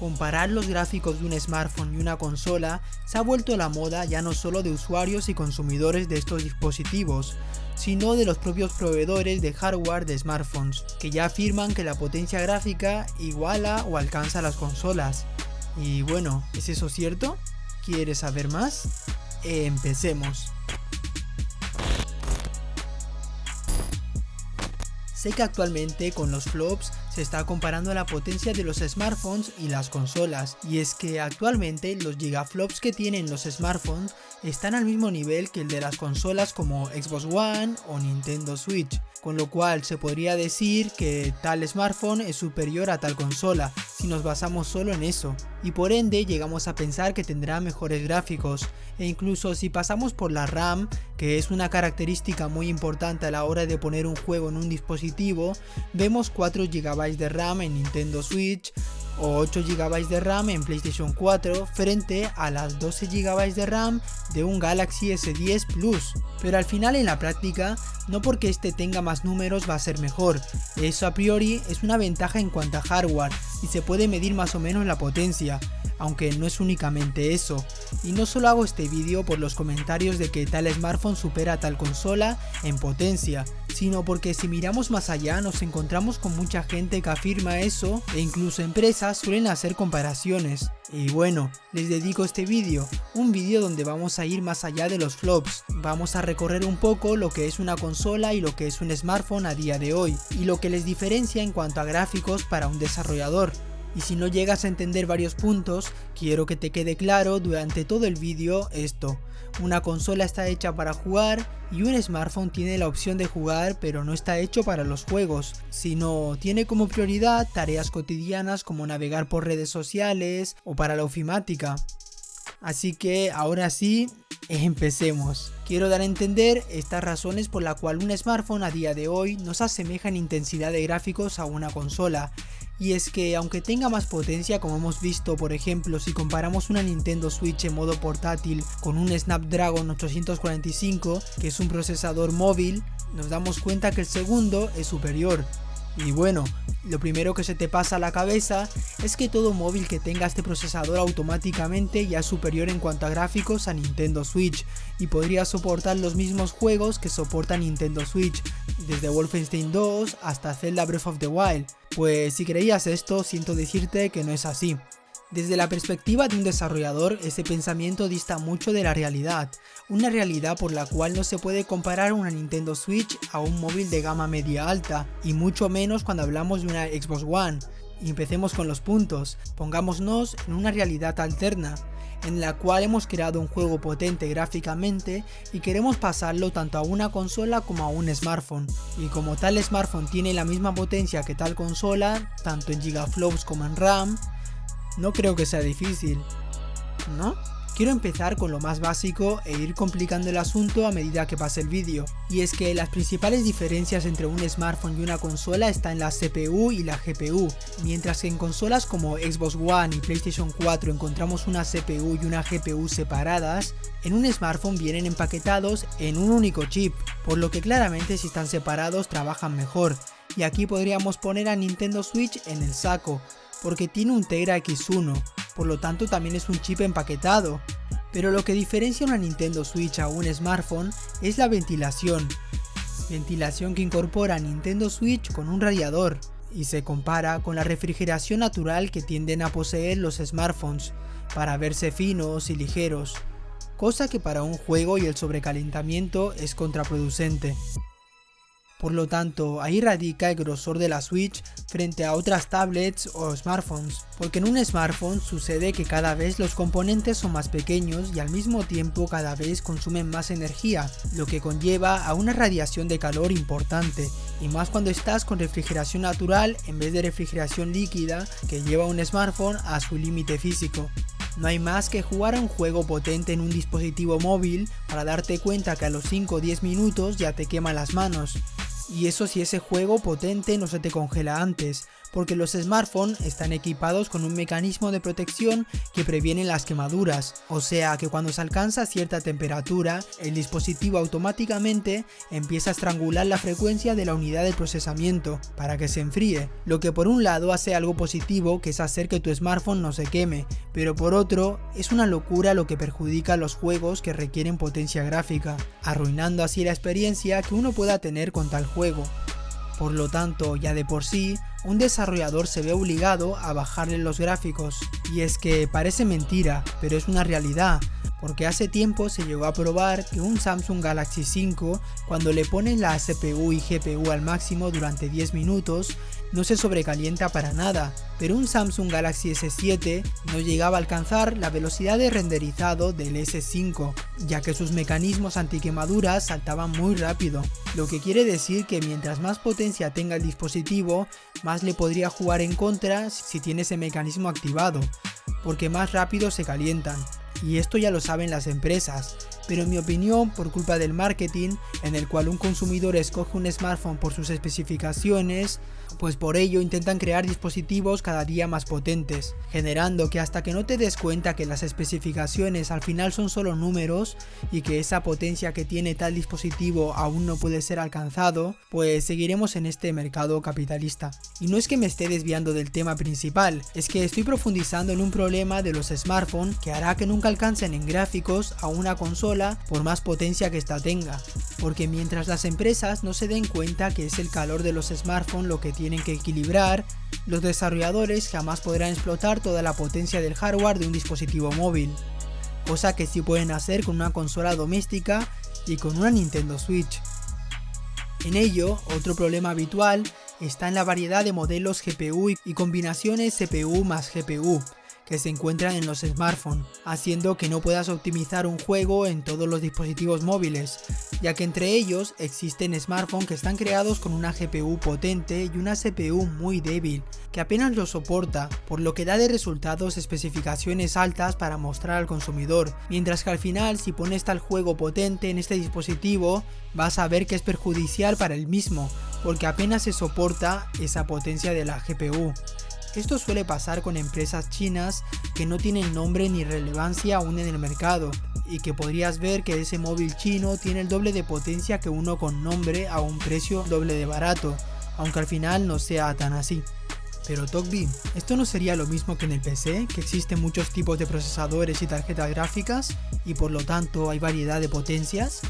Comparar los gráficos de un smartphone y una consola se ha vuelto la moda ya no solo de usuarios y consumidores de estos dispositivos, sino de los propios proveedores de hardware de smartphones, que ya afirman que la potencia gráfica iguala o alcanza las consolas. Y bueno, ¿es eso cierto? ¿Quieres saber más? Empecemos. Sé que actualmente con los flops se está comparando la potencia de los smartphones y las consolas, y es que actualmente los gigaflops que tienen los smartphones están al mismo nivel que el de las consolas como Xbox One o Nintendo Switch, con lo cual se podría decir que tal smartphone es superior a tal consola, si nos basamos solo en eso, y por ende llegamos a pensar que tendrá mejores gráficos, e incluso si pasamos por la RAM, que es una característica muy importante a la hora de poner un juego en un dispositivo, vemos 4 GB de RAM en Nintendo Switch o 8 GB de RAM en PlayStation 4 frente a las 12 GB de RAM de un Galaxy S10 Plus. Pero al final en la práctica, no porque este tenga más números va a ser mejor, eso a priori es una ventaja en cuanto a hardware y se puede medir más o menos la potencia, aunque no es únicamente eso. Y no solo hago este vídeo por los comentarios de que tal smartphone supera a tal consola en potencia, sino porque si miramos más allá nos encontramos con mucha gente que afirma eso e incluso empresas suelen hacer comparaciones. Y bueno, les dedico este vídeo, un vídeo donde vamos a ir más allá de los flops, vamos a recorrer un poco lo que es una consola y lo que es un smartphone a día de hoy, y lo que les diferencia en cuanto a gráficos para un desarrollador. Y si no llegas a entender varios puntos, quiero que te quede claro durante todo el vídeo esto: una consola está hecha para jugar y un smartphone tiene la opción de jugar, pero no está hecho para los juegos, sino tiene como prioridad tareas cotidianas como navegar por redes sociales o para la ofimática. Así que ahora sí, empecemos. Quiero dar a entender estas razones por las cuales un smartphone a día de hoy no se asemeja en intensidad de gráficos a una consola. Y es que aunque tenga más potencia, como hemos visto por ejemplo si comparamos una Nintendo Switch en modo portátil con un Snapdragon 845, que es un procesador móvil, nos damos cuenta que el segundo es superior. Y bueno, lo primero que se te pasa a la cabeza es que todo móvil que tenga este procesador automáticamente ya es superior en cuanto a gráficos a Nintendo Switch y podría soportar los mismos juegos que soporta Nintendo Switch, desde Wolfenstein 2 hasta Zelda Breath of the Wild. Pues si creías esto, siento decirte que no es así. Desde la perspectiva de un desarrollador, ese pensamiento dista mucho de la realidad, una realidad por la cual no se puede comparar una Nintendo Switch a un móvil de gama media alta, y mucho menos cuando hablamos de una Xbox One. Y empecemos con los puntos, pongámonos en una realidad alterna, en la cual hemos creado un juego potente gráficamente y queremos pasarlo tanto a una consola como a un smartphone, y como tal smartphone tiene la misma potencia que tal consola, tanto en gigaflops como en RAM, no creo que sea difícil, ¿no? Quiero empezar con lo más básico e ir complicando el asunto a medida que pase el vídeo, y es que las principales diferencias entre un smartphone y una consola están en la CPU y la GPU. Mientras que en consolas como Xbox One y PlayStation 4 encontramos una CPU y una GPU separadas, en un smartphone vienen empaquetados en un único chip, por lo que claramente si están separados trabajan mejor, y aquí podríamos poner a Nintendo Switch en el saco, porque tiene un Tegra X1, por lo tanto también es un chip empaquetado. Pero lo que diferencia una Nintendo Switch a un smartphone es la ventilación que incorpora Nintendo Switch con un radiador, y se compara con la refrigeración natural que tienden a poseer los smartphones, para verse finos y ligeros, cosa que para un juego y el sobrecalentamiento es contraproducente. Por lo tanto, ahí radica el grosor de la Switch frente a otras tablets o smartphones, porque en un smartphone sucede que cada vez los componentes son más pequeños y al mismo tiempo cada vez consumen más energía, lo que conlleva a una radiación de calor importante, y más cuando estás con refrigeración natural en vez de refrigeración líquida que lleva un smartphone a su límite físico. No hay más que jugar a un juego potente en un dispositivo móvil para darte cuenta que a los 5 o 10 minutos ya te queman las manos. Y eso si ese juego potente no se te congela antes, porque los smartphones están equipados con un mecanismo de protección que previene las quemaduras, o sea que cuando se alcanza cierta temperatura, el dispositivo automáticamente empieza a estrangular la frecuencia de la unidad de procesamiento para que se enfríe, lo que por un lado hace algo positivo, que es hacer que tu smartphone no se queme, pero por otro es una locura lo que perjudica a los juegos que requieren potencia gráfica, arruinando así la experiencia que uno pueda tener con tal juego. Por lo tanto, ya de por sí, un desarrollador se ve obligado a bajarle los gráficos. Y es que parece mentira, pero es una realidad, porque hace tiempo se llegó a probar que un Samsung Galaxy 5, cuando le ponen la CPU y GPU al máximo durante 10 minutos, no se sobrecalienta para nada, pero un Samsung Galaxy S7 no llegaba a alcanzar la velocidad de renderizado del S5, ya que sus mecanismos antiquemaduras saltaban muy rápido, lo que quiere decir que mientras más potencia tenga el dispositivo, más le podría jugar en contra si tiene ese mecanismo activado, porque más rápido se calientan. Y esto ya lo saben las empresas, pero en mi opinión, por culpa del marketing, en el cual un consumidor escoge un smartphone por sus especificaciones, pues por ello intentan crear dispositivos cada día más potentes, generando que hasta que no te des cuenta que las especificaciones al final son solo números y que esa potencia que tiene tal dispositivo aún no puede ser alcanzado, pues seguiremos en este mercado capitalista. Y no es que me esté desviando del tema principal, es que estoy profundizando en un problema de los smartphones que hará que nunca alcancen en gráficos a una consola por más potencia que ésta tenga, porque mientras las empresas no se den cuenta que es el calor de los smartphones lo que tienen que equilibrar, los desarrolladores jamás podrán explotar toda la potencia del hardware de un dispositivo móvil, cosa que sí pueden hacer con una consola doméstica y con una Nintendo Switch. En ello, otro problema habitual está en la variedad de modelos GPU y combinaciones CPU más GPU que se encuentran en los smartphones, haciendo que no puedas optimizar un juego en todos los dispositivos móviles, ya que entre ellos existen smartphones que están creados con una GPU potente y una CPU muy débil, que apenas lo soporta, por lo que da de resultados especificaciones altas para mostrar al consumidor, mientras que al final si pones tal juego potente en este dispositivo, vas a ver que es perjudicial para el mismo, porque apenas se soporta esa potencia de la GPU. Esto suele pasar con empresas chinas que no tienen nombre ni relevancia aún en el mercado, y que podrías ver que ese móvil chino tiene el doble de potencia que uno con nombre a un precio doble de barato, aunque al final no sea tan así. Pero Tokbi, ¿esto no sería lo mismo que en el PC, que existen muchos tipos de procesadores y tarjetas gráficas, y por lo tanto hay variedad de potencias?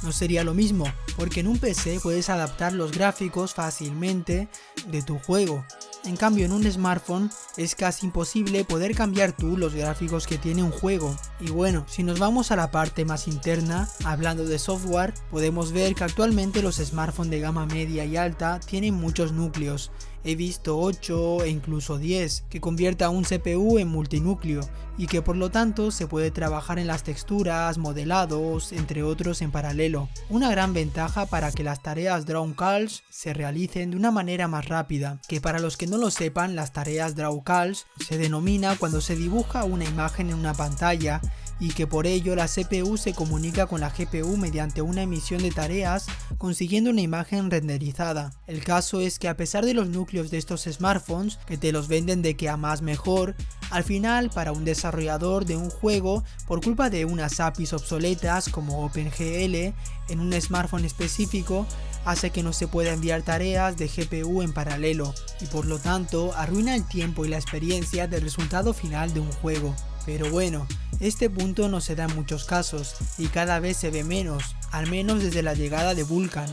No sería lo mismo, porque en un PC puedes adaptar los gráficos fácilmente de tu juego. En cambio en un smartphone es casi imposible poder cambiar tú los gráficos que tiene un juego. Y bueno, si nos vamos a la parte más interna, hablando de software, podemos ver que actualmente los smartphones de gama media y alta tienen muchos núcleos. He visto 8 e incluso 10 que convierta un CPU en multinúcleo y que por lo tanto se puede trabajar en las texturas, modelados, entre otros en paralelo. Una gran ventaja para que las tareas Draw Calls se realicen de una manera más rápida, que para los que no lo sepan, las tareas Draw Calls se denomina cuando se dibuja una imagen en una pantalla y que por ello la CPU se comunica con la GPU mediante una emisión de tareas, consiguiendo una imagen renderizada. El caso es que a pesar de los núcleos de estos smartphones, que te los venden de que a más mejor, al final para un desarrollador de un juego, por culpa de unas APIs obsoletas como OpenGL en un smartphone específico, hace que no se pueda enviar tareas de GPU en paralelo y por lo tanto arruina el tiempo y la experiencia del resultado final de un juego. Pero bueno, este punto no se da en muchos casos y cada vez se ve menos, al menos desde la llegada de Vulkan.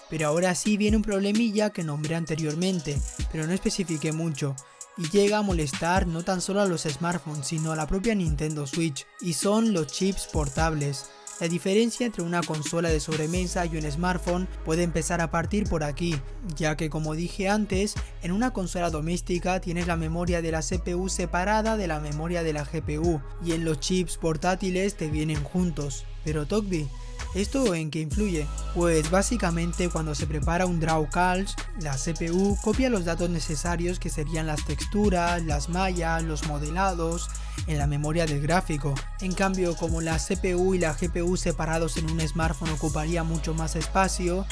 Pero ahora sí viene un problemilla que nombré anteriormente, pero no especifiqué mucho, y llega a molestar no tan solo a los smartphones sino a la propia Nintendo Switch, y son los chips portables. La diferencia entre una consola de sobremesa y un smartphone puede empezar a partir por aquí, ya que como dije antes, en una consola doméstica tienes la memoria de la CPU separada de la memoria de la GPU, y en los chips portátiles te vienen juntos. Pero Tokbi, ¿esto en qué influye? Pues básicamente cuando se prepara un Draw Calls, la CPU copia los datos necesarios que serían las texturas, las mallas, los modelados, en la memoria del gráfico. En cambio, como la CPU y la GPU separados en un smartphone ocuparía mucho más espacio,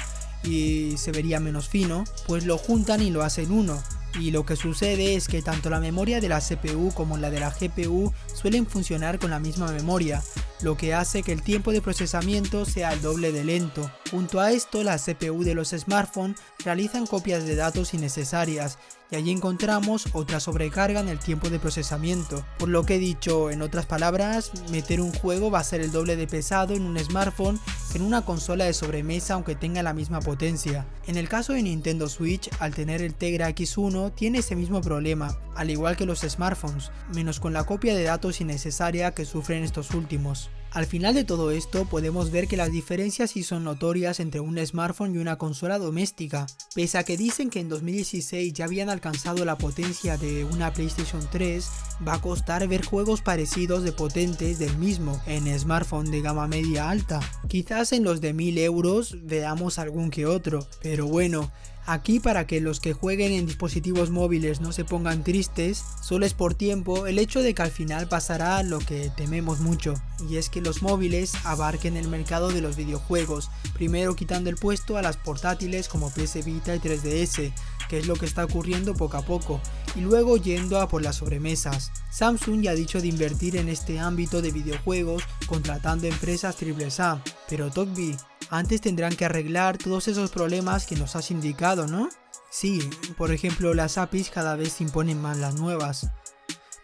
y se vería menos fino, pues lo juntan y lo hacen uno. Y lo que sucede es que tanto la memoria de la CPU como la de la GPU suelen funcionar con la misma memoria, lo que hace que el tiempo de procesamiento sea el doble de lento. Junto a esto, la CPU de los smartphones realizan copias de datos innecesarias, y allí encontramos otra sobrecarga en el tiempo de procesamiento. Por lo que he dicho, en otras palabras, meter un juego va a ser el doble de pesado en un smartphone que en una consola de sobremesa aunque tenga la misma potencia. En el caso de Nintendo Switch, al tener el Tegra X1 tiene ese mismo problema, al igual que los smartphones, menos con la copia de datos innecesaria que sufren estos últimos. Al final de todo esto podemos ver que las diferencias sí son notorias entre un smartphone y una consola doméstica. Pese a que dicen que en 2016 ya habían alcanzado la potencia de una PlayStation 3, va a costar ver juegos parecidos de potentes del mismo en smartphone de gama media alta. Quizás en los de 1000 euros veamos algún que otro, pero bueno. Aquí, para que los que jueguen en dispositivos móviles no se pongan tristes, solo es por tiempo el hecho de que al final pasará lo que tememos mucho, y es que los móviles abarquen el mercado de los videojuegos, primero quitando el puesto a las portátiles como PS Vita y 3DS, que es lo que está ocurriendo poco a poco, y luego yendo a por las sobremesas. Samsung ya ha dicho de invertir en este ámbito de videojuegos contratando empresas AAA, pero Togbee, antes tendrán que arreglar todos esos problemas que nos has indicado, ¿no? Sí, por ejemplo, las APIs cada vez se imponen más las nuevas.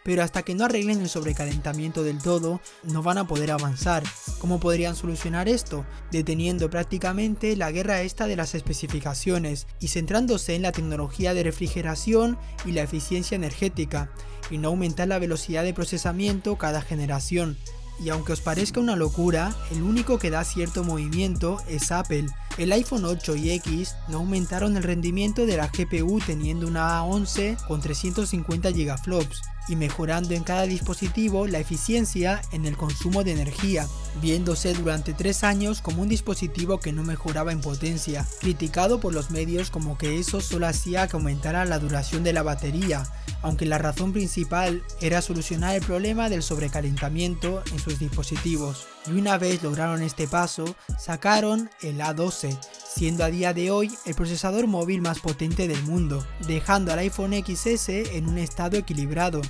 Pero hasta que no arreglen el sobrecalentamiento del todo, no van a poder avanzar. ¿Cómo podrían solucionar esto? Deteniendo prácticamente la guerra esta de las especificaciones y centrándose en la tecnología de refrigeración y la eficiencia energética, y no aumentar la velocidad de procesamiento cada generación. Y aunque os parezca una locura, el único que da cierto movimiento es Apple. El iPhone 8 y X no aumentaron el rendimiento de la GPU teniendo una A11 con 350 gigaflops y mejorando en cada dispositivo la eficiencia en el consumo de energía, viéndose durante 3 años como un dispositivo que no mejoraba en potencia, criticado por los medios como que eso solo hacía que aumentara la duración de la batería, aunque la razón principal era solucionar el problema del sobrecalentamiento en sus dispositivos. Y una vez lograron este paso, sacaron el A12, siendo a día de hoy el procesador móvil más potente del mundo, dejando al iPhone XS en un estado equilibrado.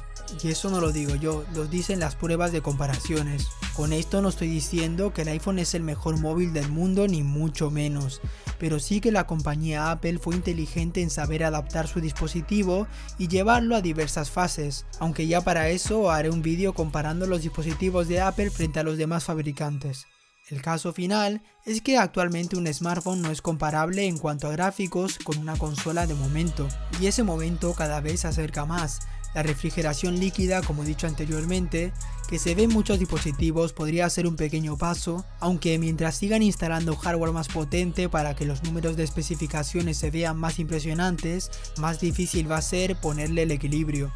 Y eso no lo digo yo, lo dicen las pruebas de comparaciones. Con esto no estoy diciendo que el iPhone es el mejor móvil del mundo, ni mucho menos, pero sí que la compañía Apple fue inteligente en saber adaptar su dispositivo y llevarlo a diversas fases, aunque ya para eso haré un vídeo comparando los dispositivos de Apple frente a los demás fabricantes. El caso final es que actualmente un smartphone no es comparable en cuanto a gráficos con una consola de momento, y ese momento cada vez se acerca más. La refrigeración líquida, como he dicho anteriormente, que se ve en muchos dispositivos, podría ser un pequeño paso, aunque mientras sigan instalando hardware más potente para que los números de especificaciones se vean más impresionantes, más difícil va a ser ponerle el equilibrio.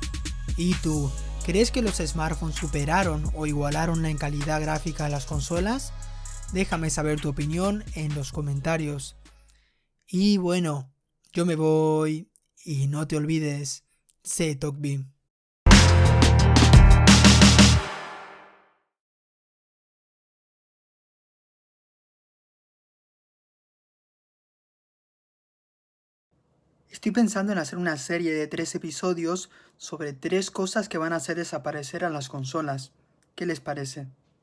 ¿Y tú? ¿Crees que los smartphones superaron o igualaron en calidad gráfica a las consolas? Déjame saber tu opinión en los comentarios. Y bueno, yo me voy, y no te olvides, sé Togbee. Estoy pensando en hacer una serie de 3 episodios sobre 3 cosas que van a hacer desaparecer a las consolas. ¿Qué les parece?